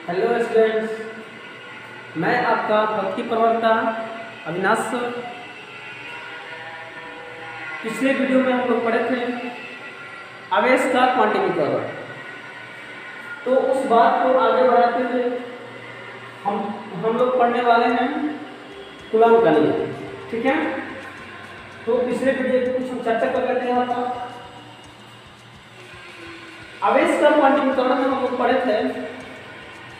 Hello students, मैं आपका भक्ति प्रवक्ता अविनाश सर। पिछले वीडियो में हम लोग पढ़े थे आवेश का क्वांटिमीकरण। तो उस बात को आगे बढ़ाते हुए हम लोग पढ़ने वाले हैं कूलॉम का नियम। ठीक है, तो पिछले वीडियो में कुछ हम चर्चा कर लेते हैं। आपका आवेश का क्वांटिमीकरण में हम लोग पढ़े थे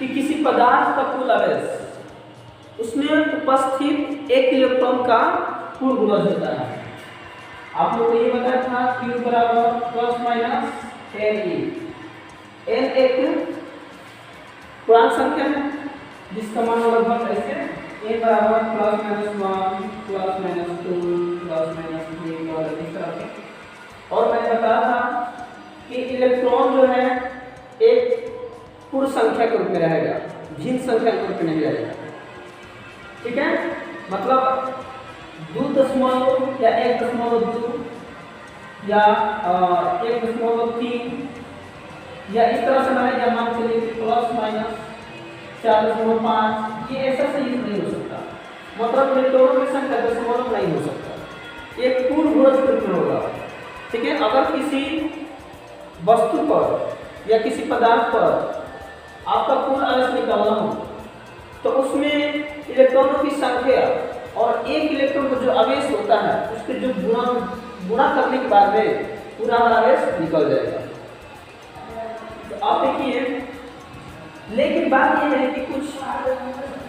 कि किसी पदार्थ का कुल आवेश उसमें उपस्थित एक इलेक्ट्रॉन का कुल गुणज होता है। आप लोग को ये बताया था Q बराबर प्लस माइनस Ne। n एक पूर्णांक संख्या है जिसका मान लगभग ऐसे a बराबर plus minus 1 plus minus 2 plus minus 3 और इस तरह से। और मैंने बताया था कि इलेक्ट्रॉन जो है एक पूर्ण संख्या के रूप में रहेगा, भिन्न संख्या के रूप में नहीं रहेगा। ठीक है, मतलब 2 या 1.2 या 1.3 या इस तरह से मैं या मान चलिए प्लस माइनस 4.5, ये ऐसा सही नहीं हो सकता। मतलब इलेक्ट्रॉनों की संख्या दशमलव नहीं हो सकता, एक पूर्ण गुणज के रूप में होगा। ठीक है, अगर किसी वस्तु पर या किसी पदार्थ पर आपका कुल आवेश निकालना हो तो उसमें इलेक्ट्रॉनों की संख्या और एक इलेक्ट्रॉन का जो आवेश होता है उसके जो गुणा करने के बाद में पूरा आवेश निकल जाएगा। तो आप देखिए, लेकिन बात यह है कि कुछ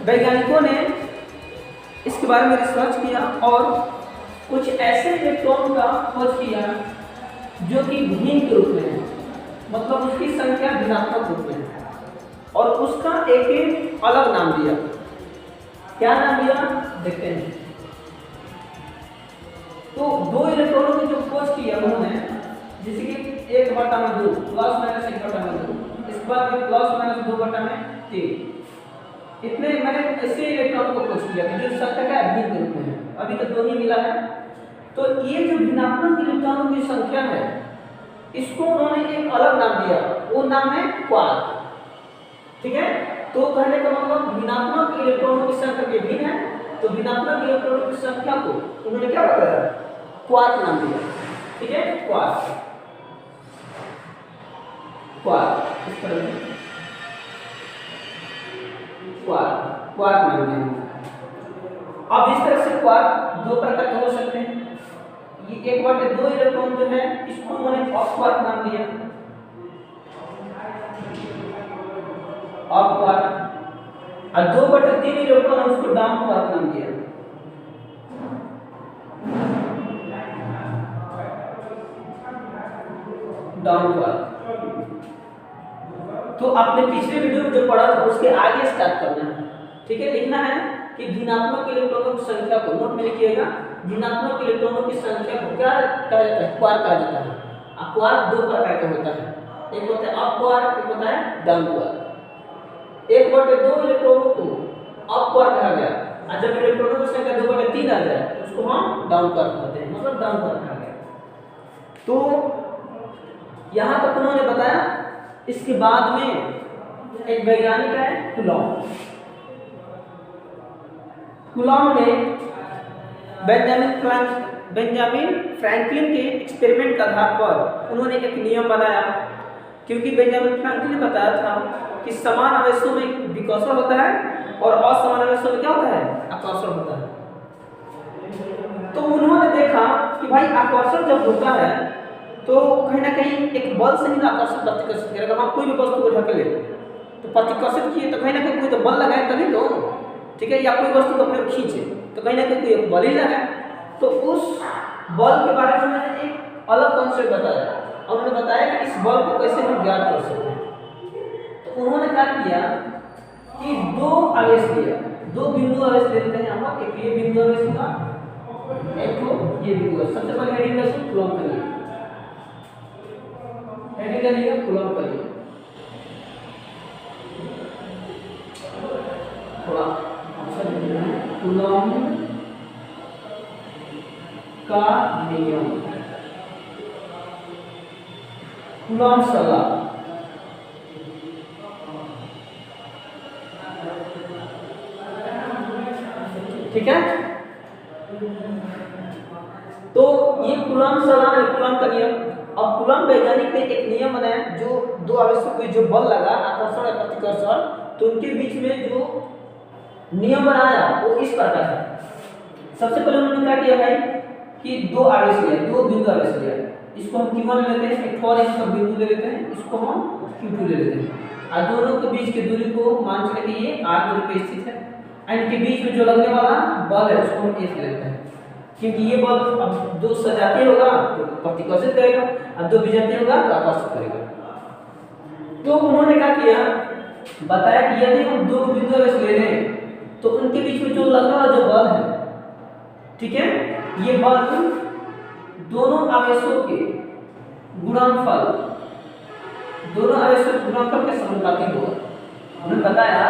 वैज्ञानिकों ने इसके बारे में रिसर्च किया और कुछ ऐसे इलेक्ट्रॉन का खोज किया जो कि भिन्न के रूप में है, मतलब उसकी संख्या भिन्नात्मक रूप में है और उसका एक अलग नाम दिया। क्या नाम दिया देखते हैं। तो दो इलेक्ट्रॉनों की जो खोज किया उन्होंने, जैसे कि 1/2 प्लस माइनस 1/2, इसके बाद में प्लस माइनस 2/3, इतने मैंने ऐसे इलेक्ट्रॉनों को खोज किया जो संख्या का भिन्न के रूप में है। अभी तक 2 ही मिला है। तो ये जो भिन्नात्मक इलेक्ट्रॉनों की संख्या है इसको उन्होंने एक अलग नाम दिया, वो नाम है क्वार्क। ठीक है, तो कहने का मतलब भिन्नात्मक इलेक्ट्रॉनों की संख्या के भिन्न है, तो भिन्नात्मक इलेक्ट्रॉनों की संख्या को उन्होंने क्या बताया, क्वार्क नाम दिया। ठीक है, क्वार्क इस तरह से क्वार्क नाम दिया। अब इस तरह से क्वार्क दो प्रकार के हो सकते हैं। ये 1/2 इलेक्ट्रॉन जो है इसको उन्होंने ऑफ क्वार्क नाम दिया, ऑफ क्वार्क, और 2/3 इलेक्ट्रॉन उसको डाउन क्वार्क नाम दिया। Down quark. तो आपने पिछले वीडियो में जो पढ़ा था उसके आगे स्टार्ट करना है। ठीक है, लिखना है कि भिन्नात्मक इलेक्ट्रॉनों की संख्या को नोट में लिखिएगा। भिन्नात्मक इलेक्ट्रॉनों की संख्या को क्या कहा जाता है, क्वार्क कहा जाता है। क्वार्क दो प्रकार का होता है, एक होता है अप क्वार्क, एक होता है डाउन क्वार्क। 1/2 इलेक्ट्रॉनों को अप क्वार्क कहा गया, और जब इलेक्ट्रॉनों की संख्या 2/3 आ जाए तो उसको हम डाउन क्वार्क कहते हैं, मतलब डाउन क्वार्क कहा गया। तो यहाँ तक उन्होंने बताया। इसके बाद में एक वैज्ञानिक है कूलॉम। कूलॉम ने बेंजामिन फ्रैंकलिन के एक्सपेरिमेंट के आधार पर उन्होंने एक नियम बनाया, क्योंकि बेंजामिन फ्रैंकलिन ने बताया था कि समान आवेशों में विकर्षण होता है और असमान आवेशों में क्या होता है, आकर्षण होता है। तो उन्होंने देखा कि भाई आकर्षण जब होता है तो कहीं ना कहीं एक बल से ही आकर्षण प्रतिकर्षित करेगा। हम कोई भी वस्तु को ढकेले तो प्रतिकर्षित किए तो कहीं ना कहीं कोई तो बल लगाए तभी तो। ठीक है, या कोई वस्तु को अपने खींचे तो कहीं ना कहीं कोई बल ही लगाए। तो उस बल के बारे में मैंने एक अलग कॉन्सेप्ट बताया और उन्होंने बताया कि इस बल को कैसे हम ज्ञात कर सकते हैं। तो उन्होंने क्या किया कि 2 आवेश दिया, 2 बिंदु आवेश ले लेते हैं हम लोग। एक ये बिंदु आवेश होगा, एक तो ये बिंदु। सबसे पहले हेडिंग का कूलॉम करिए, हेडिंग करिएगा कूलॉम करिए। थोड़ा कूलॉम का नियम, कूलॉम सलाह। ठीक है। तो ये कूलॉम सवाल, कूलॉम का नियम। अब कूलॉम वैज्ञानिक ने एक नियम बनाया, जो दो आवेशों पे जो बल लगा, आकर्षण या प्रतिकर्षण, तो उनके बीच में जो नियम बनाया वो इस प्रकार है। सबसे पहले उन्होंने क्या किया भाई कि दो आवेश लिया, दो बिंदु आवेश लिया, इसको हम Q1 ले लेते हैं, एक और इसका बिंदु ले लेते हैं, इसको हम Q2 ले लेते हैं, और दोनों के बीच की दूरी को मान चले कि ये r दूरी पे स्थित है, और इनके बीच में जो लगने वाला बल है उसको हम F ले लेते हैं, क्योंकि ये बल अब दो सजातीय होगा तो प्रतिकर्षित करेगा, और दो विजातीय होगा तो आकर्षित करेगा। तो उन्होंने क्या किया, बताया कि यदि हम दो बिंदु आवेश ले लें तो उनके बीच में जो लगने वाला जो बल है, ठीक है, ये बल दोनों आवेशों के गुणनफल, दोनों आवेशों के गुणनफल के समानुपाती होगा। उन्होंने बताया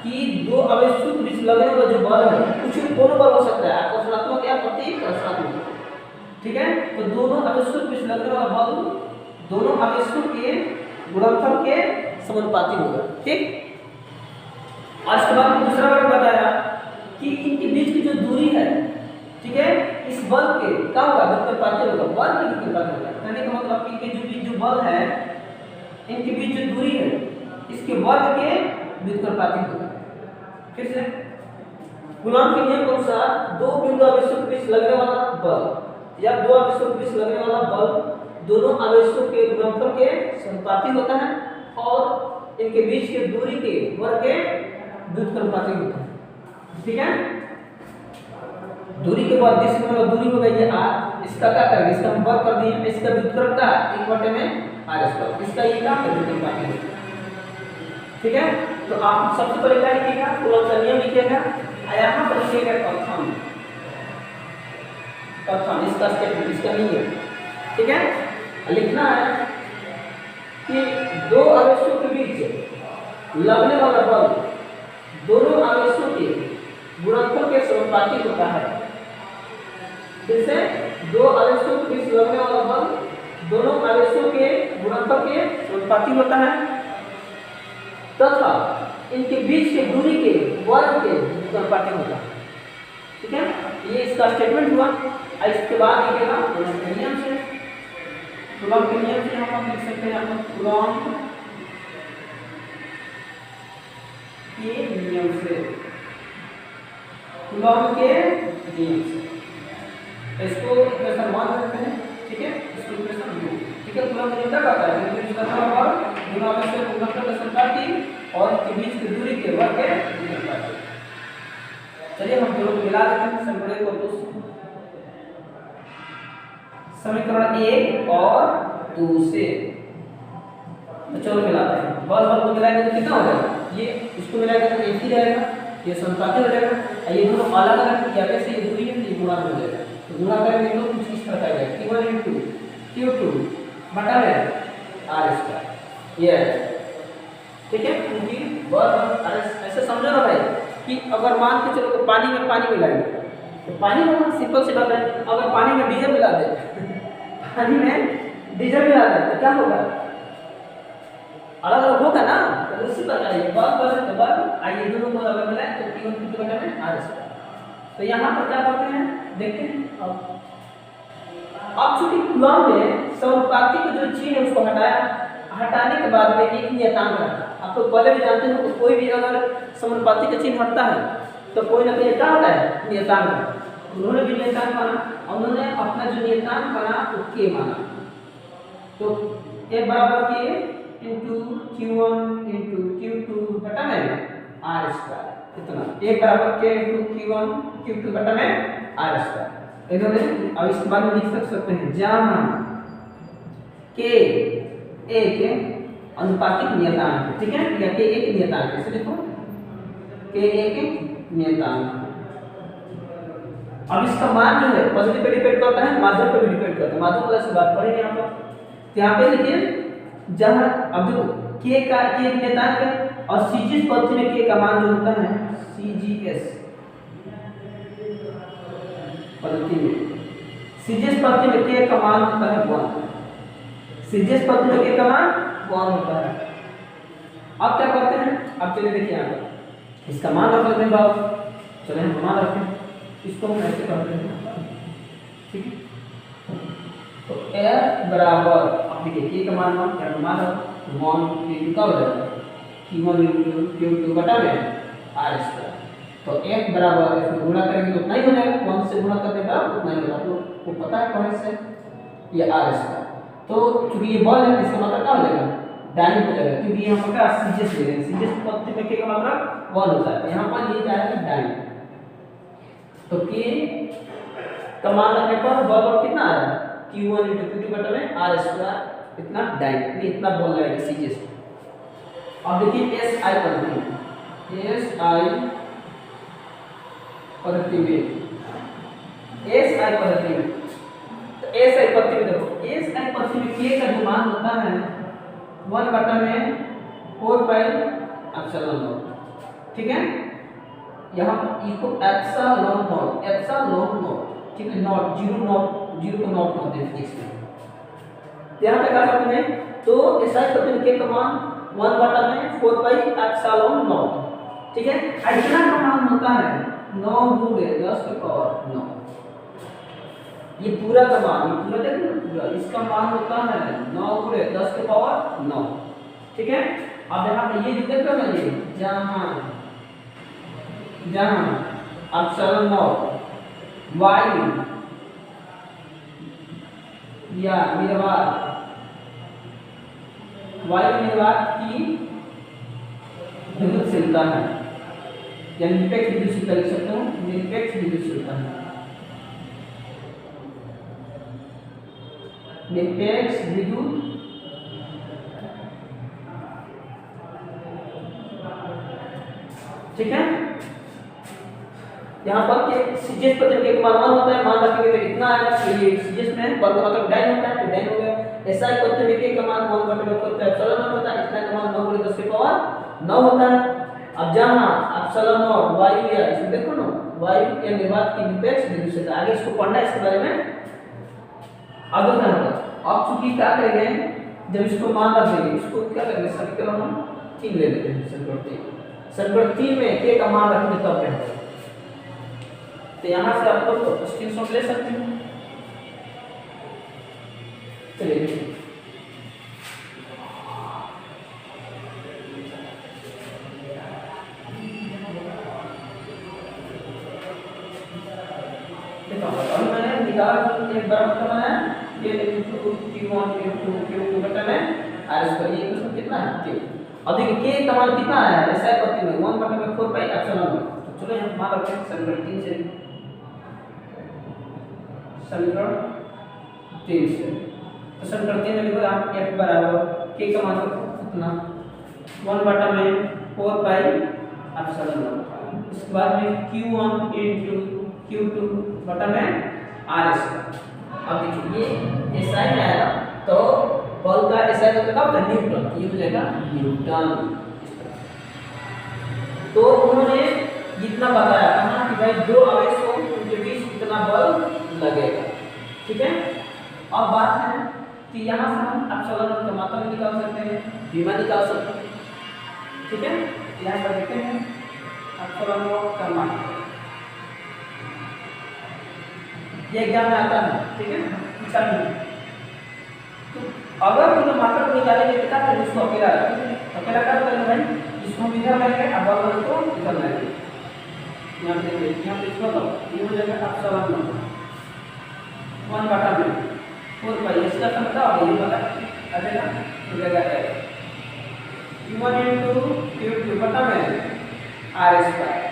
कि दो आवेशों के बीच लगने वाला जो बल है कुछ भी कोनो बल हो सकता है, आकर्षणात्मक या प्रतिकर्षणात्मक, ठीक है। तो दोनों आवेशों के बीच लगने वाला बल दोनों आवेशों के गुणनफल के समानुपाती होगा, ठीक। और इसके बाद दूसरा वर्ग बताया कि इनके बीच की जो दूरी है, ठीक है, इस बल के क्या होगा, व्युत्क्रमानुपाती होगा, बल के व्युत्क्रमानुपाती होगा। कहने का मतलब कि इनके बीच जो बल है, इनके बीच जो दूरी है, इसके वर्ग के व्युत्क्रमानुपाती होगा। फिर से कूलॉम के नियम के अनुसार दो बिंदु आवेशों के बीच लगने वाला बल या दो आवेशों के बीच लगने वाला बल दोनों आवेशों के गुणनफल के समानुपाती होता है, और इनके बीच के दूरी के वर्ग के व्युत्क्रमानुपाती होता है, ठीक है। दूरी के बाद जिस मतलब दूरी हो गई है r, इसका क्या करेंगे, इसका हम वर्ग कर दिए, इसका व्युत्क्रम का 1/r², इसका ये क्या व्युत्क्रमानुपाती है, ठीक है। तो आप सबसे पहले क्या लिखिएगा, कूलॉम का नियम लिखिएगा, यहाँ पर लिखिएगा कथन, कथन इसका स्टेटमेंट, इसका नियम, ठीक है। लिखना है कि दो आवेशों के बीच लगने वाला बल दोनों आवेशों के गुणनफल के समानुपाती होता है। फिर से दो आवेशों के बीच लगने वाला बल दोनों आवेशों के गुणनफल के समानुपाती होता है, तथा इनके बीच के दूरी के वर्ग के समानुपाती होता है, ठीक है। ये इसका स्टेटमेंट हुआ। इसके बाद लिखिएगा कूलॉम के नियम से, कूलॉम के नियम से हम लिख सकते हैं कूलॉम के नियम से, कूलॉम के नियम से, इसको इक्वेशन 1 रखते हैं, ठीक है, इसको इक्वेशन 2, ठीक है। कूलॉम का नियम क्या कहता है, कि इसका बल दोनों आवेशों के गुणनफल के समानुपाती और इनके बीच की दूरी के वर्ग के समानुपाती। चलिए हम दोनों को मिला देते हैं, समीकरण को तो समीकरण 1 और 2 से, तो चलो मिलाते हैं। बल को मिलाएंगे तो कितना हो जाएगा, ये इसको मिलाएंगे तो एक ही रहेगा, ये समानुपाती हो जाएगा। ये दोनों अलग अलग या वैसे ये दूरी है, ये गुणा हो जाएगा, तो गुणा करेंगे तो कुछ इस प्रकार आएगा, Q1 × Q2 बटा में r², ये ठीक है। क्योंकि बल ऐसे समझो ना भाई कि अगर मान के चलो तो पानी में पानी मिलाएंगे तो पानी में सिंपल सी बात है, अगर पानी में डीजल मिला दे पानी में डीजल मिला दे तो क्या होगा, अलग अलग होगा ना। तो उसी प्रकार ये बल आइए दोनों को अगर मिलाएं तो Q1 Q2 बटा में r²। तो यहाँ पर क्या करते हैं देखते हैं। अब चूंकि कूलॉम में समानुपाती का जो चिन्ह है उसको हटाने के बाद में एक नियतांक रखा। आप तो पहले भी जानते हो कोई भी अगर समानुपाती का चिन्ह हटता है तो कोई ना कोई क्या होता है, नियतांक। उन्होंने भी नियतांक माना, उन्होंने अपना जो नियतांक माना वो k माना, तो a बराबर k × Q1 × Q2 बटा में r², इतना a बराबर k × Q1 Q2 बटा में r²। इन्होंने अब इसके बाद में लिख सकते हैं जहाँ k एक अनुपातिक नियतांक है, ठीक है, या k एक नियतांक है, इसे देखो k एक नियतांक। अब इसका मान जो है पद्धति पे डिपेंड करता है, माध्यम पे भी डिपेंड करता है। माध्यम वाला से बात पढ़ेंगे यहाँ पर। यहाँ पे देखिए जहाँ अब देखो k का k एक नियतांक है और CGS पद्धति में k का मान जो होता है CGS पद्धति में k का मान होता है 1। CGS पद्धति में k का मान 1 होता है। अब क्या करते हैं, अब चलिए देखिए यहाँ पर इसका मान रख लेते हैं बाबू, चलिए हम मान रखते हैं इसको हम ऐसे करते हैं, ठीक है। तो F बराबर, अब देखिए के का मान क्या मान 1 इंटू का हो जाएगा Q1 इंटू Q2 बटा में R स्क्वायर। तो F बराबर इसमें गुणा करेंगे तो उतना ही हो जाएगा, 1 से गुणा करने पर उतना ही होगा, तो पता है कौन से ये R स्क्वायर। तो चूंकि ये बल है इसका मतलब क्या हो जाएगा डाइन हो जाएगा, क्योंकि यहाँ पर क्या सीजेस ले रहे हैं, सीजेस पद्धति में के का मतलब 1 होता है, यहाँ पर ये जाएगा डाइन। तो के का मान रखने पर बल कितना आया Q1 इंटू Q2 बटा में R स्क्वायर, इतना डाइन इतना बल लगेगा सीजेस। अब देखिए एस आई पद्धति में, एस आई पद्धति में, एस आई पद्धति में, तो एस आई पद्धति में देखो, एस आई पद्धति में के का जो मान होता है 1 बटा में 4 पाई एप्सिलॉन नॉट, ठीक है। यहाँ इसको एप्सिलॉन नॉट, ठीक है, नॉट जीरो को नॉट कर देते फिजिक्स में, यहाँ पे क्या करते हैं, तो एस आई पद्धति में के का मान 1 बटा में 4 पाई एप्सिलॉन नॉट, ठीक है। इतना का मान होता है 9 गुणे 10 की पावर 9, ये पूरा का मान, ये पूरा देखो ना पूरा, इसका मान होता है 9 गुणे 10 की पावर 9, ठीक है। अब यहाँ पे ये देख रहे हो ये जहाँ एप्सिलॉन नॉट वायु या वायु निर्वात की विद्युतशीलता है, या निरपेक्ष विद्युतशीलता लिख सकते हो, निरपेक्ष विद्युतशीलता है, निरपेक्ष विद्युत ठीक है। यहाँ पर के सीजीएस पद्धति के मान होता है, मान रखेंगे तो इतना आएगा, तो ये सीजीएस में बल का मतलब डाइन होता है, तो डाइन हो गया। एसआई पद्धति में के मान 1 बटे में होता है एप्सिलॉन नॉट होता है, इतना का मान 9 गुणे 10 की पावर 9 होता है। अब जहाँ एप्सिलॉन नॉट वायु या इसमें देखो ना वायु या निर्वात की निरपेक्ष विद्युतशीलता, आगे इसको पढ़ना है, इसके बारे में आगे क्या होगा। अब चूंकि क्या करेंगे, जब इसको मान रख देंगे, इसको क्या करेंगे समीकरण हम 3 ले लेते हैं, समीकरण 3 में के का मान रखेंगे तब क्या होगा। तो यहाँ से आप लोग तो स्क्रीनशॉट ले सकते हैं। चलिए मैंने निकाला एक बराबर का है ये Q1 Q2 बटा में R स्क्वायर, ये क्वेश्चन कितना है Q। अब देखिए के का मान कितना है ऐसा पद्धति में 1 बटा में 4 पाई एप्सिलॉन नॉट। तो चलो हम मान रखते हैं समीकरण 3 से, समीकरण 3 से, तो समीकरण 3 में लिखो आप F बराबर के का मान कितना 1 बटा में 4 पाई एप्सिलॉन नॉट, इसके बाद में Q1 into Q2 बटा में R स्क्वायर। अब देखिए ये SI में आया तो बल का SI का क्या होता है न्यूटन, ये हो जाएगा न्यूटन। तो उन्होंने इतना बताया कहा कि भाई दो आवेश को उनके बीच इतना बल लगेगा, ठीक है। अब बात है कि यहाँ से हम एप्सिलॉन नॉट का मात्रा निकाल सकते हैं, विमा निकाल सकते हैं, ठीक है। यहाँ पर देखते हैं एप्सिलॉन नॉट का मात्रा, ये एग्जाम में आता है, ठीक है, पूछा नहीं। तो अगर तुम मात्रा को निकालेंगे तो क्या करेंगे, इसको अकेला अकेला कर देंगे भाई, इसको हम इधर लाएंगे, अब बल को इधर लाएंगे, यहाँ पे देखिए, यहाँ पे इसको तो ये हो जाएगा एप्सिलॉन नॉट 1 बटा में 4 पाई, इसका समझा और ये वाला आ जाएगा, हो जाएगा Q1 into Q2 बटा में R स्क्वायर।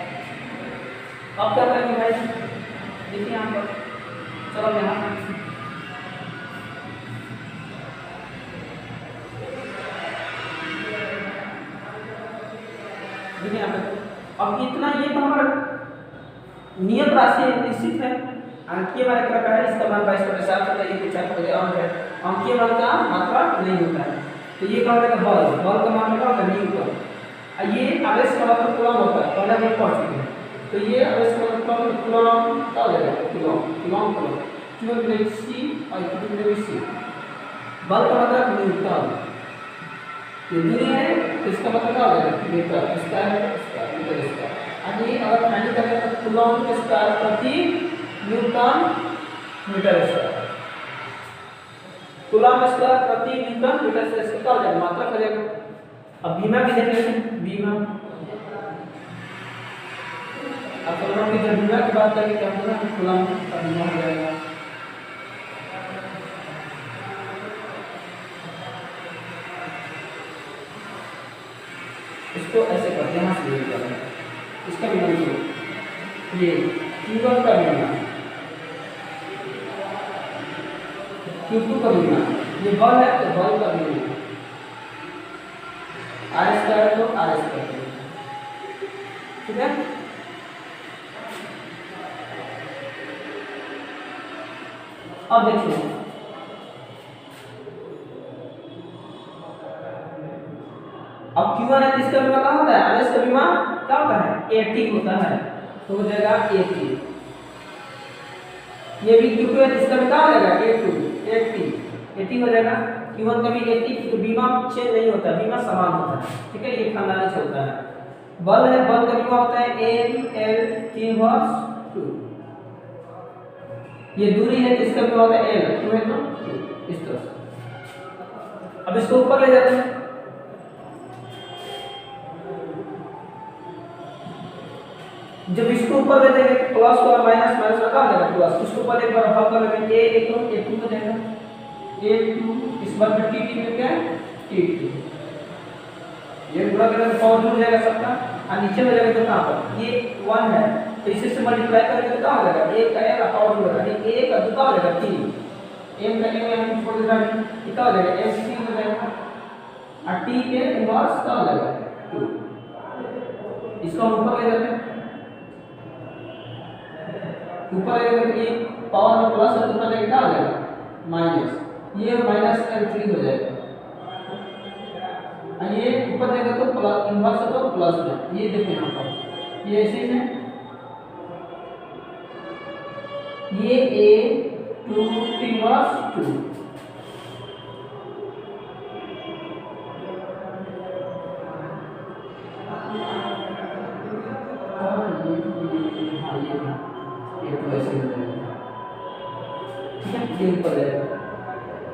अब क्या करेंगे भाई, देखिए यहाँ पर, चलो यहाँ देखिए यहाँ पे, अब इतना ये तो हमारा नियत राशि निश्चित है, अंकीय मान एक प्रकार है, इसका मान 22/7 होता है, ये पूछा था अंक है, अंकीय मान का मात्रा नहीं होता है। तो ये क्या होगा बल का मान क्या होता है न्यूटन, ये आवेश का मतलब कूलम होता है, पहले हम पढ़ चुके हैं। तो ये आवेश का मतलब कूलम क्या हो जाएगा, कूलम Q/C और Q/C, बल का मतलब न्यूटन, ये दूरी है तो इसका मतलब क्या हो जाएगा मीटर, इसका है इसका मीटर, इसका यानी अगर फाइंड करें तो कूलॉम के स्क्वायर प्रति newton metre square, coulomb square प्रति न्यूटन मीटर स्क्वायर कितना हो जाएगा, मात्रक हो जाएगा। अब बीमा भी देख लेते हैं, बीमा अब कूलॉम की जब बीमा की बात करेंगे क्या होगा, कूलॉम का बीमा हो जाएगा। इसको ऐसे करते हैं, यहाँ से ये करते हैं, इसका बीमा ये Q1 का बीमा, Q2 का बीमा, ये बल है तो बल का बीमा, R स्क्वायर तो R स्क्वायर, ठीक है। अब देखिए अब Q1 है, इसका बीमा क्या होता है, आरएस का बीमा क्या होता है, 80 होता है, तो हो जाएगा 80। ये भी Q2 है, इसका भी क्या हो जाएगा 80 हो जाएगा। Q1 का भी 80, तो बीमा चेंज नहीं होता, बीमा समान होता है, ठीक है, ये खानदानी चलता है। बल है, बल का बीमा होता है M/L/T/2। ये दूरी है, इसका बीमा होता है L, क्यों है तो इस तरह से। अब इसको ऊपर ले जाते हैं, जब इसको ऊपर ले जाएंगे प्लस और माइनस माइनस लगा देगा प्लस, इसको ऊपर एक बार हल कर लेंगे, a1 हो जाएगा, a2 इस बार में tt में क्या है t2, ये गुणा करेंगे तो पावर जुड़ जाएगा सबका, और नीचे में जाएगा तो कहां पर ये 1 है, तो इसे से मल्टीप्लाई करके तो क्या हो जाएगा, एक का एक पावर जुड़ेगा, यानी a का 2 का हो जाएगा 3, m का m हम छोड़ देना, कितना हो जाएगा m3 हो जाएगा, और t के इनवर्स का हो जाएगा 2। इसको हम ऊपर ले जाते हैं, ऊपर अगर ये पावर में प्लस है तो ऊपर जाके क्या हो जाएगा माइनस, ये माइनस L3 हो जाएगा, और ये ऊपर जाएगा तो प्लस इनवर्स है तो प्लस में, ये देखिए यहाँ पर ये ऐसे है, ये a2 इनवर्स 2, ठीक है, ये ऊपर जाएगा,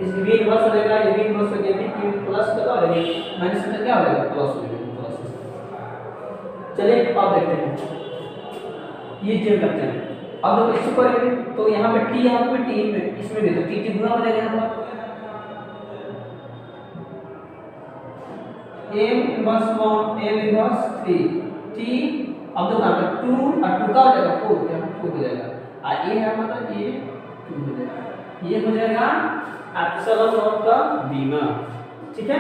इसमें भी इनवर्स हो जाएगा, ये भी इनवर्स हो गया, ये प्लस का हो जाएगा, माइनस में क्या हो जाएगा प्लस हो जाएगा, प्लस। चलिए अब देखते हैं, ये चेक करते हैं। अब जब इसको करेंगे तो यहाँ पे t, यहाँ पे t में, इसमें भी तो t गुना हो जाएगा, यहाँ पर m inverse 1 m inverse 3 t, अब तो यहाँ पे 2 और 2 का हो जाएगा 4, यहाँ 4 हो जाएगा, और ये है मतलब ये 2 हो जाएगा, ये हो जाएगा एप्सिलॉन नॉट का बीमा, ठीक है।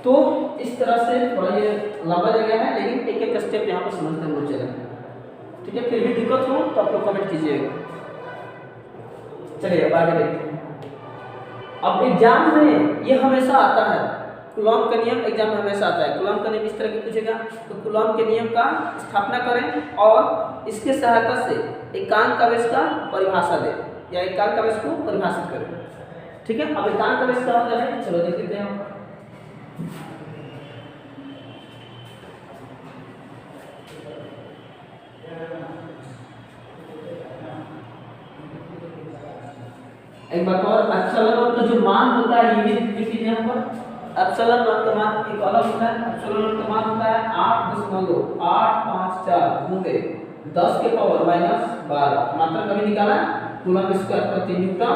तो इस तरह से थोड़ा ये लंबा जगह है, लेकिन एक एक स्टेप यहाँ पर समझते हुए चलेंगे, ठीक है। फिर भी दिक्कत हो तो आप लोग कमेंट कीजिएगा। चलिए अब आगे देखते हैं। अब एग्जाम में ये हमेशा आता है, कूलॉम का नियम एग्जाम में हमेशा आता है। कूलॉम का नियम इस तरह की पूछेगा, तो कूलॉम के नियम का स्थापना करें और इसके सहायता से एकांक आवेश का परिभाषा दें या एकांक आवेश को परिभाषित करें, ठीक है। अब एकांक आवेश क्या होता है, चलो देख लेते हैं। एक बात और, एप्सिलॉन नॉट का जो मान होता है ये भी देखिए यहाँ पर, एप्सिलॉन नॉट का मान एक अलग होता है। एप्सिलॉन नॉट का मान होता है 8.854 गुणे 10 के पावर -12, मात्रा कभी निकाला कूलॉम स्क्वायर प्रति न्यूटन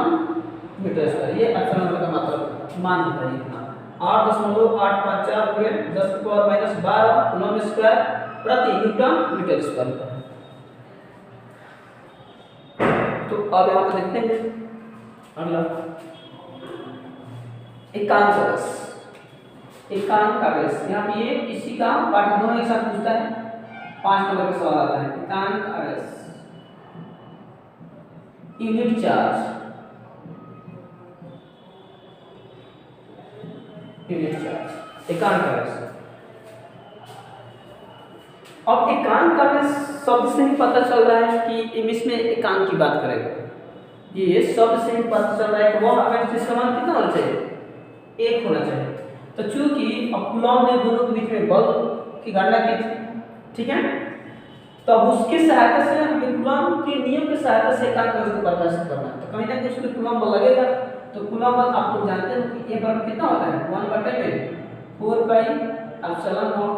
मीटर स्क्वायर, ये एप्सिलॉन नॉट का मात्रा मान होता है इतना, 8.854 गुणे 10 के पावर -12 कूलॉम स्क्वायर प्रति न्यूटन मीटर स्क्वायर। तो अब यहाँ पर देखते हैं अगला एकांक आवेश। एकांक आवेश यहाँ पे ये इसी का पाठ दोनों एक साथ पूछता है, 5 नंबर का सवाल आता है। एकांक आवेश, यूनिट चार्ज, यूनिट चार्ज, एकांक आवेश। अब एकांक आवेश शब्द से ही पता चल रहा है कि इसमें एकांक की बात करेगा। ये शब्द से ही पता चल रहा है कि वह आवेश जिसका मान कितना होना चाहिए, 1 होना चाहिए। तो चूंकि अब कूलॉम ने दोनों के बीच में बल की गणना की थी, ठीक है, तो अब उसकी सहायता से हमें कूलॉम के नियम की सहायता से काम को प्रकाशित करना है। तो कहीं ना कहीं उसमें कूलॉम बल लगेगा। तो कूलॉम बल आप लोग जानते हो कि ये बल कितना होता है 1/4 pi epsilon not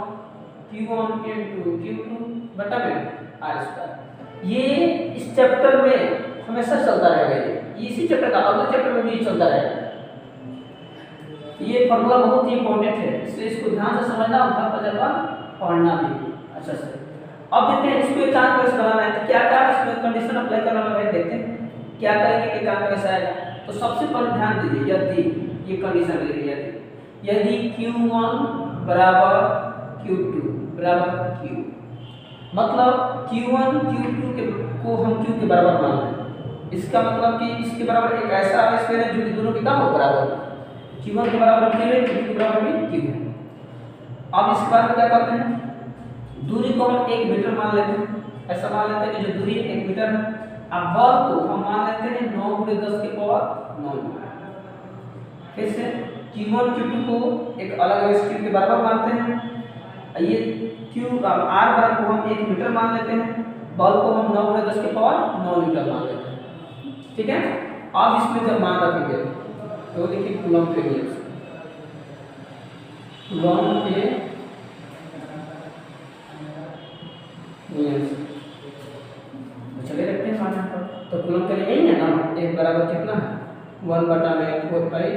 q1 into q2 बटा में r²। ये इस चैप्टर में हमेशा चलता रहेगा। ये इसी चैप्टर का अगले चैप्टर में भी चलता रहेगा। ये फॉर्मूला बहुत ही इंपॉर्टेंट है, इसलिए इसको ध्यान से समझना और घर पर जाकर पढ़ना भी अच्छा से। अब देखते हैं इसको एक काम कैसे बनाना है। तो क्या क्या इसमें कंडीशन अप्लाई करना है, देखते हैं क्या करेंगे कि काम कैसे आएगा। तो सबसे पहले ध्यान दीजिए, यदि ये कंडीशन लिखिए, यदि q1 बराबर q2 बराबर q, मतलब q1 q2 के को हम q के बराबर मान लें। इसका मतलब कि इसके बराबर एक ऐसा आवेश है जो कि दोनों के काम हो बराबर, q1 के बराबर q है, q2 के बराबर भी q है। अब इसके बाद में क्या करते हैं, दूरी को हम 1 मीटर मान लेते हैं। ऐसा मान लेते हैं कि जो दूरी 1 मीटर है। अब बल को हम मान लेते हैं 9 × 10 की पावर 9 न्यूटन। फिर से q1 q2 को एक अलग आवेश q के बराबर मानते हैं। ये q r बराबर को हम 1 मीटर मान लेते हैं। बल को हम 9 × 10 की पावर 9 न्यूटन मान लेते हैं। ठीक है। अब इसमें जब मान रखेंगे तो देखिए कूलॉम के नियम से, कूलॉम के नियम से चले रखते हैं मान पर। तो कूलॉम के लिए यही है ना, 1 बराबर कितना है 1/4 pi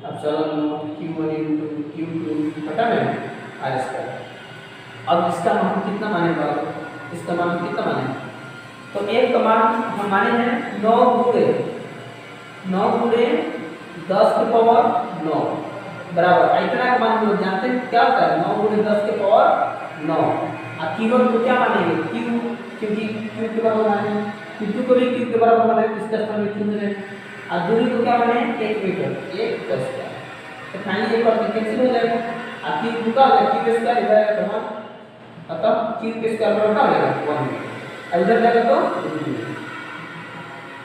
epsilon not q1 into q2 बटा में r²। अब इसका मान कितना मानेगा, इसका मान कितना माने, तो एक का मान हम माने हैं 9 × 10 की पावर 9 बराबर, इतना का मान हम लोग जानते हैं क्या होता है 9 × 10 की पावर 9। अब q1 को क्या मानेंगे q, क्योंकि q के बराबर माने, q2 को भी q के बराबर माने, इसका स्थान में q है। और दूरी को क्या माने 1 मीटर 1 + 10। तो फाइनली एक बार कैंसिल हो जाएगा। अब q का q² इधर जाएगा, अतः q के स्क्वायर बराबर क्या हो जाएगा 1। इधर जाएगा तो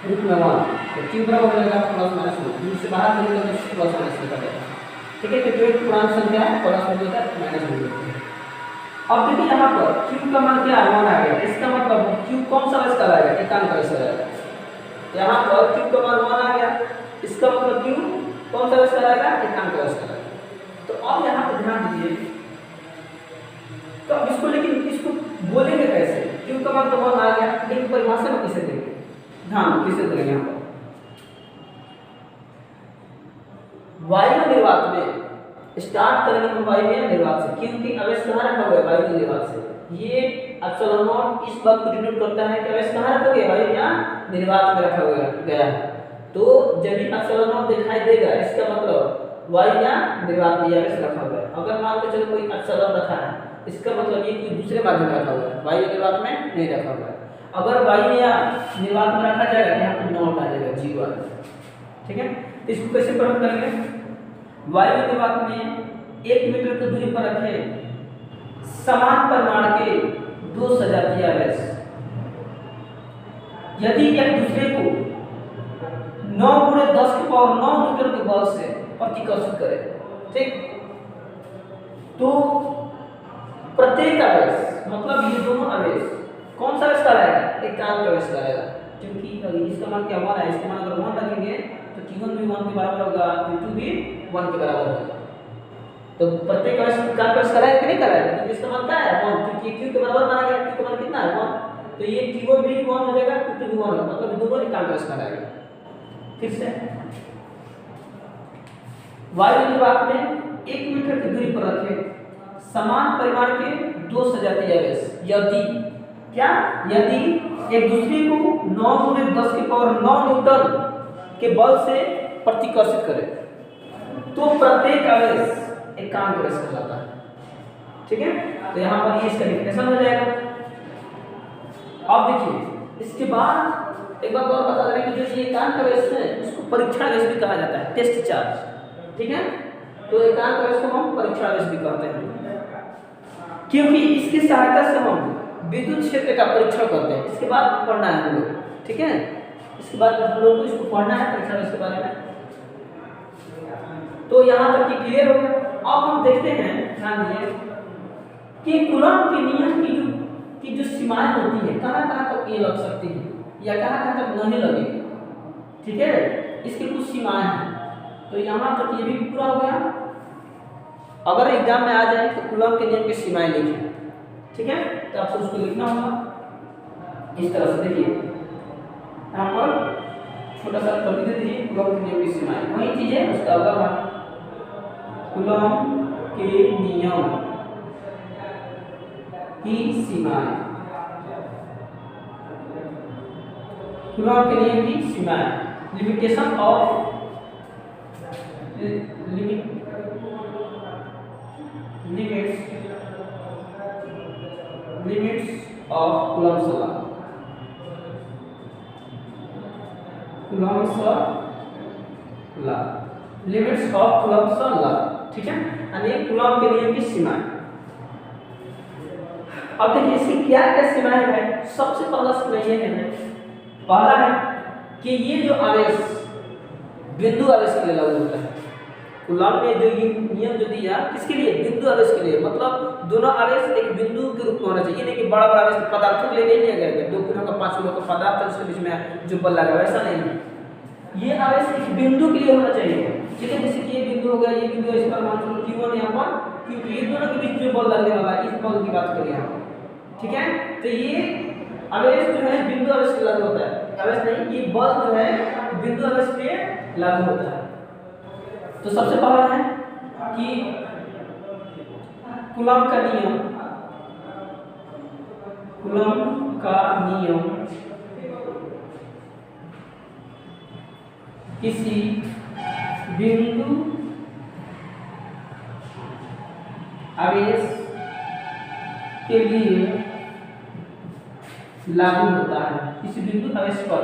रूट में 1, तो q बराबर हो जाएगा +-1। दूर से बाहर निकलेगा तो +-1 निकल जाएगा। ठीक है। तो जो एक पूर्णांक संख्या है प्लस हो जाता है माइनस हो जाता है। अब देखिए यहाँ पर q का मान क्या 1 आ गया। इसका मतलब q कौन सा राशि का आएगा, एकांक राशि का आएगा। यहाँ पर q का मान 1 आ गया, इसका मतलब q कौन सा राशि का आएगा, एकांक राशि का आएगा। तो अब यहाँ पर ध्यान दीजिए, तो अब इसको लेकिन इसको बोलेंगे कैसे, q का मान तो 1 आ गया, लेकिन परिभाषा में किसे देंगे, ध्यान किसे देंगे यहाँ पर वायु निर्वात में स्टार्ट करेंगे हम वायु निर्वात से, क्योंकि आवेश कहाँ रखा हुआ है वायु निर्वात से। ये एप्सिलॉन नॉट इस बात को डिनोट करता है कि आवेश कहाँ रखा गया, वायु या निर्वात में रखा हुआ गया है। तो जब भी एप्सिलॉन नॉट दिखाई देगा इसका मतलब वायु या निर्वात में आवेश रखा हुआ है। अगर मान के चलो कोई एप्सिलॉन रखा है, इसका मतलब ये कोई दूसरे माध्यम में रखा हुआ है, वायु निर्वात में नहीं रखा हुआ है। अगर वायु या निर्वात में रखा जाएगा यहाँ पर नॉट आ जाएगा 0 आ जाएगा। ठीक है। इसको कैसे प्राप्त करेंगे, वायु निर्वात में 1 मीटर की दूरी पर रखे समान परिमाण के 2 सजातीय आवेश यदि एक दूसरे को 9 × 10 की पावर 9 न्यूटन के बल से प्रतिकर्षित करे, ठीक, तो प्रत्येक आवेश मतलब ये दोनों आवेश कौन सा आवेश कराएगा, एकांक आवेश कराएगा। क्योंकि इसका मान क्या 1 है, इसका मान अगर 1 रखेंगे तो q1 भी 1 के बराबर होगा, q2 भी 1 के बराबर होगा। तो प्रत्येक आवेश एकांक आवेश कराएगा कि नहीं कराएगा, क्योंकि इसका मान क्या है 1, क्योंकि q के बराबर माना गया, q का मान कितना है 1, तो ये q1 भी 1 हो जाएगा, q2 भी 1 होगा, मतलब दोनों एकांक आवेश कराएगा। फिर से वायु निर्वात में 1 मीटर की दूरी पर रखे समान परिमाण के 2 सजातीय आवेश यदि एक दूसरे को 9 × 10 की पावर 9 न्यूटन के बल से प्रतिकर्षित करे तो प्रत्येक आवेश एकांक आवेश कहलाता है। ठीक है। तो यहाँ पर ये इसका डेफिनेशन हो जाएगा। अब देखिए इसके बाद एक बात और बता दें कि जो ये एकांक आवेश है उसको परीक्षा आवेश भी कहा जाता है, टेस्ट चार्ज। ठीक है। तो एकांक आवेश को हम परीक्षा आवेश भी कहते हैं, क्योंकि इसकी सहायता से हम विद्युत क्षेत्र का परीक्षण करते हैं। इसके बाद पढ़ना है हम लोग, ठीक है, इसके बाद हम लोग को इसको पढ़ना है परीक्षा आवेश के बारे में। तो यहाँ तक कि क्लियर हो गया। अब हम देखते हैं ध्यान दिए कि कूलॉम के नियम की जो की जो सीमाएं होती है कहाँ कहाँ तक ये लग सकती है या कहाँ कहाँ तक नहीं लगेगी, ठीक है, इसकी कुछ सीमाएं हैं। तो यहाँ तक ये भी पूरा हो गया। अगर एग्जाम में आ जाए तो कूलॉम के नियम की सीमाएं लिखें, ठीक है, तो आपको उसको लिखना होगा इस तरह से। देखिए यहाँ पर छोटा सा टॉपिक दे दीजिए, कूलॉम के नियम की सीमाएं, वही चीज है उसका अगला भाग, कूलॉम के नियम की सीमाएं, कूलॉम के नियम की सीमाएं, limitation of limits of Coulomb's law, Coulomb's law, limits of Coulomb's law, ठीक है, यानी कूलॉम के नियम की सीमाएं। अब देखिए इसकी क्या क्या सीमाएं हैं। सबसे पहला सीमा ये है, पहला है कि ये जो आवेश बिंदु आवेश के लिए लागू होता है। कूलॉम ने जो ये नियम जो दिया किसके लिए, बिंदु आवेश के लिए, मतलब दोनों आवेश एक बिंदु के रूप में होना चाहिए, नहीं कि बड़ा बड़ा आवेश पदार्थों के लिए नहीं लिया गया है, 2 किलो का 5 किलो का पदार्थ है उसके बीच में जो बल लगा वैसा नहीं है, ये आवेश एक बिंदु के लिए होना चाहिए, ठीक है, जैसे कि ये बिंदु हो गया, ये बिंदु इस पर मान लो Q1 यहाँ पर, क्योंकि ये दोनों के बीच जो बल लगने वाला है इस बल की बात करिए हम, ठीक है, तो ये आवेश जो है बिंदु आवेश पे लागू होता है, आवेश नहीं, ये बल जो है बिंदु आवेश पे लागू होता है। तो सबसे पहला है कि कूलॉम का नियम, कूलॉम का नियम किसी बिंदु आवेश के लिए लागू होता है, किसी बिंदु आवेश पर,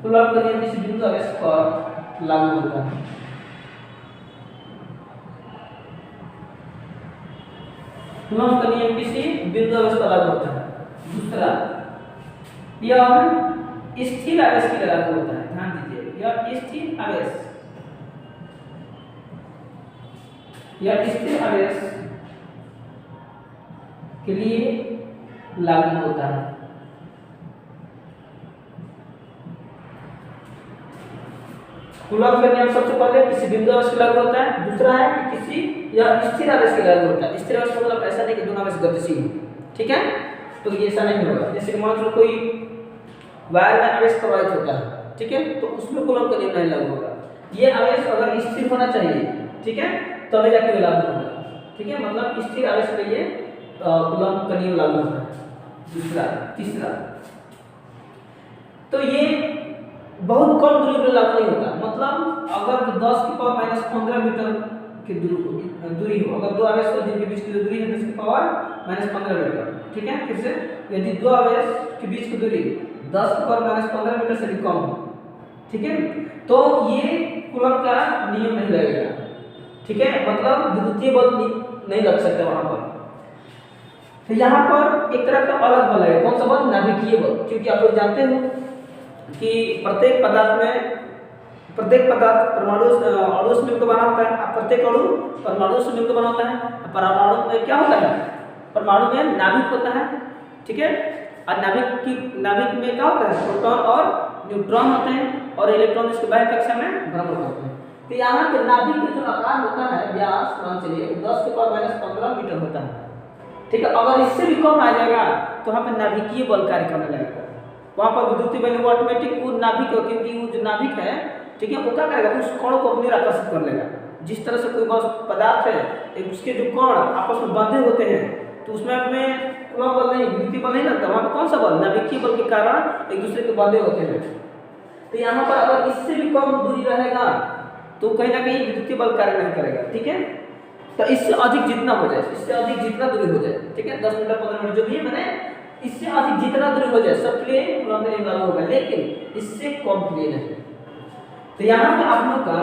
कूलॉम का नियम किसी बिंदु आवेश पर लागू होता है। कूलॉम का नियम किसी बिंदु आवेश पर लागू होता है। दूसरा, यह स्थिर आवेश के लिए लागू होता है, ध्यान दीजिए, यह स्थिर आवेश, यह स्थिर आवेश के लिए लागू होता है। कूलॉम का नियम सबसे पहले किसी बिंदु आवेश के लागू होता है। दूसरा है कि किसी यह स्थिर आवेश के लागू होता है। स्थिर आवेश मतलब ऐसा नहीं कि दोनों आवेश गतिशील, ठीक है, तो ये ऐसा नहीं होगा। जैसे मान लो कोई वायर में आवेश प्रवाहित होता है, ठीक है, तो उसमें कूलॉम का नियम नहीं लागू होगा। ये आवेश अगर स्थिर होना चाहिए, ठीक है, तभी जाके लागू होगा, ठीक है, मतलब स्थिर आवेश के लिए कूलॉम का नियम लागू होता है। दूसरा, तीसरा, तो ये बहुत कम दूरी पर लागू नहीं होता, मतलब अगर 10⁻⁻15 मीटर की दूरी हो, अगर दो आवेश के बीच की दूरी है 10⁻⁻15 मीटर, ठीक है, फिर से यदि दो आवेश के बीच की दूरी 10⁻⁻15 मीटर से भी कम हो, ठीक है, तो ये कूलॉम का नियम नहीं लगेगा, ठीक है, मतलब विद्युतीय बल नहीं लग सकता वहां पर। तो यहाँ पर एक तरह का अलग बल है, कौन सा बल, नाभिकीय बल, क्योंकि आप लोग जानते हो कि प्रत्येक पदार्थ परमाणु अणु से मिलकर बना होता है। प्रत्येक अणु परमाणु से मिलकर बना होता है। परमाणु में क्या होता है, परमाणु में नाभिक होता है, ठीक है, और नाभिक में क्या होता है, प्रोटॉन और न्यूट्रॉन होते हैं और इलेक्ट्रॉन इसके बाह्य कक्षा में भ्रमण करते हैं। तो यहाँ पे नाभिक का जो आकार होता है, व्यास मान चलिए 10⁻⁻15 मीटर होता है, ठीक है, अगर इससे भी कम आ जाएगा तो वहाँ पे नाभिकीय बल कार्य करने लगेगा, वहाँ पर विद्युतीय बल वो ऑटोमेटिक वो नाभिक, क्योंकि वो जो नाभिक है, ठीक है, वो क्या करेगा, उस कण को अपनी ओर आकर्षित कर लेगा। जिस तरह से कोई पदार्थ है, उसके जो कण आपस में बंधे होते हैं, तो उसमें अपने कूलॉम बल नहीं, विद्युतीय बल नहीं लगता, वहाँ पर कौन सा बल, नाभिकीय बल के कारण एक दूसरे के बंधे होते हैं। तो यहाँ पर अगर इससे भी कम दूरी रहेगा तो कहीं ना कहीं विद्युतीय बल कार्य नहीं करेगा, ठीक है, तो इससे अधिक जितना हो जाए, इससे अधिक जितना दूरी हो जाए, ठीक है, 10 मीटर 15 मीटर जो भी है, मैंने इससे अधिक जितना दूरी हो जाए सबके लिए कूलॉम का नियम लागू होगा, लेकिन इससे कम के लिए नहीं। तो यहाँ पे आप लोग का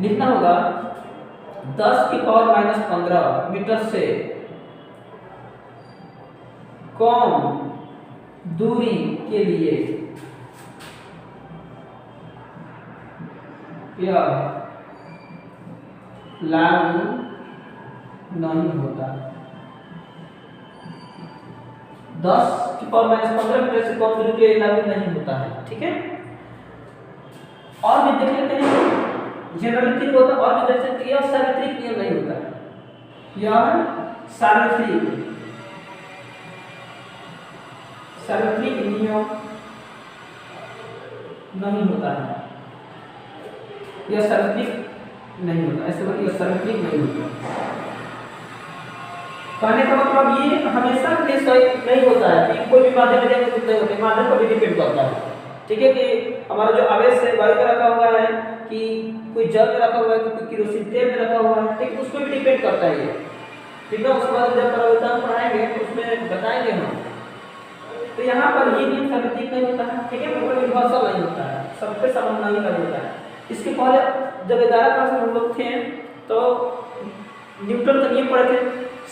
लिखना होगा 10⁻⁻15 मीटर से कम दूरी के लिए यह लागू नहीं होता, 10⁻15 मीटर से कम दूरी के लिए लागू नहीं होता है। ठीक है, और भी देख लेते हैं जनरली ठीक होता है, और भी देख सकते हैं। यह सार्वत्रिक नियम नहीं होता है, यह सार्वत्रिक नियम नहीं होता है, यह सार्वत्रिक नहीं होता, ऐसे बोलिए यह सार्वत्रिक नहीं होता। कहने का मतलब ये हमेशा के लिए सही नहीं होता है कि कोई भी माध्यम नहीं होते, माध्यम पर भी डिपेंड करता है। ठीक है, कि हमारा जो आवेश है वायु में रखा हुआ है कि कोई जल में रखा हुआ है कि कोई केरोसिन तेल में रखा हुआ है, ठीक, उस पर भी डिपेंड करता है ये। ठीक है, उसके बाद जब प्रवर्तन पढ़ाएंगे तो उसमें बताएंगे हम। तो यहाँ पर ये नियम सार्वत्रिक नहीं होता है। ठीक है, बिल्कुल यूनिवर्सल नहीं होता है, सब पे समान नहीं होता है। इसके पहले जब 11 क्लास में हम लोग थे तो न्यूटन का नियम पढ़े थे,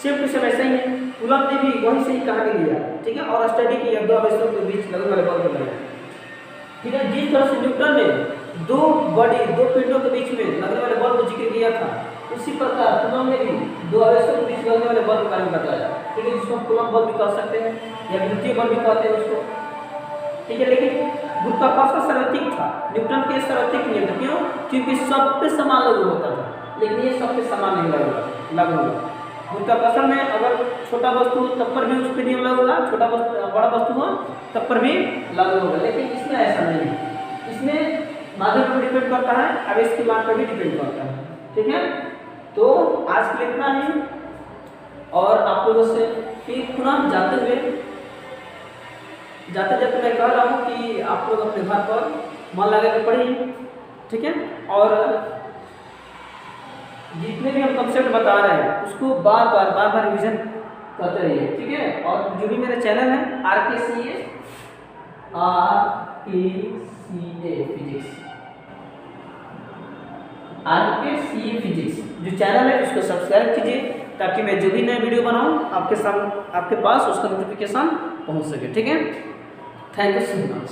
सेम टू सेम ऐसा ही है। कूलम ने भी वही से ही कहा के लिया। ठीक है, और स्टडी की दो आवेशों के बीच लगने वाले बल को लगाया। ठीक है, जिस तरह से न्यूटन ने दो पिंडों के बीच में लगने वाले बल को जिक्र किया था, उसी प्रकार कूलम ने भी दो आवेशों के बीच लगने वाले बल के बारे में बताया। ठीक है, जिसको कूलम बल भी कह सकते हैं या विद्युतीय बल भी कहते हैं उसको। ठीक है, लेकिन गुरुत्वाकर्षण सार्वत्रिक था, न्यूटन के सार्वत्रिक नियम था। क्यों? क्योंकि सब पे समान लागू होता था, लेकिन ये सब पे समान नहीं लागू होगा। गुरुत्वाकर्षण में अगर छोटा वस्तु हो तब पर भी उस पर नियम लागू होगा, छोटा वस्तु बड़ा वस्तु हो तब पर भी लागू होगा। लेकिन इसमें ऐसा नहीं है, इसमें माध्यम पर डिपेंड करता है, आवेश की मान पर भी डिपेंड करता है। ठीक है, तो आज के लिए इतना ही, और आप लोगों से फिर पुनः जाते मैं कह रहा हूँ कि आप लोग अपने घर पर मन लगा के पढ़िए। ठीक है, और जितने भी हम कंसेप्ट बता रहे हैं उसको बार बार रिवीजन करते रहिए। ठीक है, और जो भी मेरा चैनल है RKCA फिजिक्स जो चैनल है उसको सब्सक्राइब कीजिए, ताकि मैं जो भी नया वीडियो बनाऊं आपके पास उसका नोटिफिकेशन पहुंच सके। ठीक है, थैंक यू सो मच।